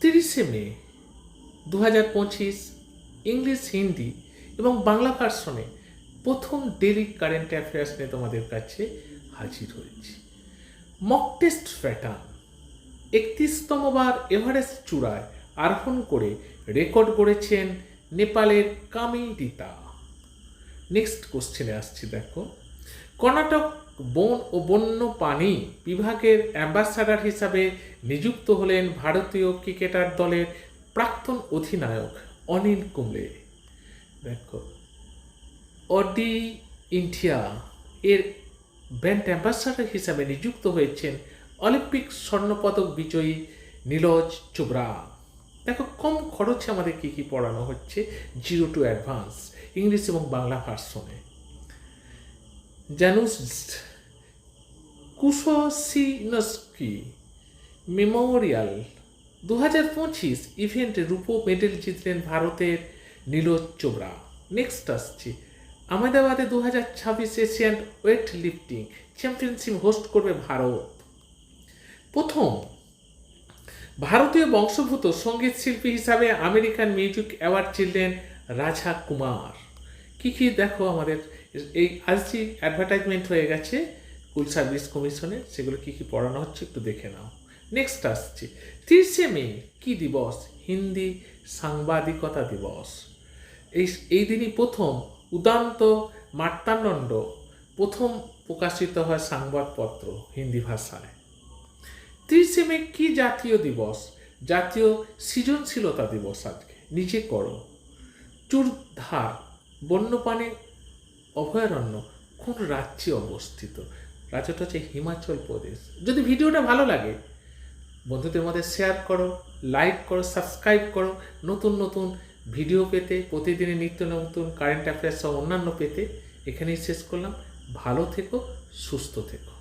30 মে 2025 English, Hindi এবং বাংলা ভার্সনে প্রথম ডেইলি কারেন্ট অ্যাফেয়ার্স নিয়ে তোমাদের কাছে হাজির হয়েছি। মক টেস্ট প্যাটার্ন 31তম বার এভারেস্ট চূড়ায় আরোহণ করে রেকর্ড গড়েছেন নেপালের কামিরিতা। নেক্সট কোশ্চেনে আসছি, দেখো। কর্ণাটক বন ও বন্য প্রাণী বিভাগের অ্যাম্বাসাডার হিসাবে নিযুক্ত হলেন ভারতীয় ক্রিকেটার দলের প্রাক্তন অধিনায়ক অনিল কুম্বলে। দেখো, অডি ইন্ডিয়া এর ব্র্যান্ড অ্যাম্বাসাডার হিসাবে নিযুক্ত হয়েছেন অলিম্পিক স্বর্ণপদক বিজয়ী নীরজ চোপড়া। দেখো, কম খরচে আমাদের কী কী পড়ানো হচ্ছে 0 to অ্যাডভান্স ইংলিশ এবং বাংলা ভার্সনে। জানুস কুসিনস্কি মেমোরিয়াল 2025 ইভেন্টে রূপো মেডেল জিতলেন ভারতের নীরজ চোপড়া। নেক্সট আসছি, আহমেদাবাদে 2026 Asian weight lifting championship host করবে ভারত। প্রথম ভারতীয় বংশোদ্ভূত সঙ্গীত শিল্পী হিসাবে আমেরিকান মিউজিক অ্যাওয়ার্ড জিতলেন রাজা কুমার। কী কী দেখো, আমাদের এই আজই অ্যাডভার্টাইজমেন্ট হয়ে গেছে স্কুল সার্ভিস কমিশনের, সেগুলো কী কী পড়ানো হচ্ছে একটু দেখে নাও। নেক্সট আসছি, 30 মে কী দিবস? হিন্দি সাংবাদিকতা দিবস। এই দিনই প্রথম উদান্ত মার্তাণ্ড প্রথম প্রকাশিত হয় সংবাদপত্র হিন্দি ভাষায়। 30 মে কি জাতীয় দিবস? জাতীয় সৃজনশীলতা দিবস। আজকে নিজে করো। চুরধার বন্যপ্রাণী অভয়ারণ্য কোন রাজ্যে অবস্থিত? রাজ্যটা হচ্ছে হিমাচল প্রদেশ। যদি ভিডিওটা ভালো লাগে বন্ধুদের মধ্যে শেয়ার করো, লাইক করো, সাবস্ক্রাইব করো। নতুন নতুন ভিডিও পেতে, প্রতিদিনের নিত্য নতুন কারেন্ট অ্যাফেয়ার্স সহ অন্যান্য পেতে এখানেই শেষ করলাম। ভালো থেকো, সুস্থ থেকো।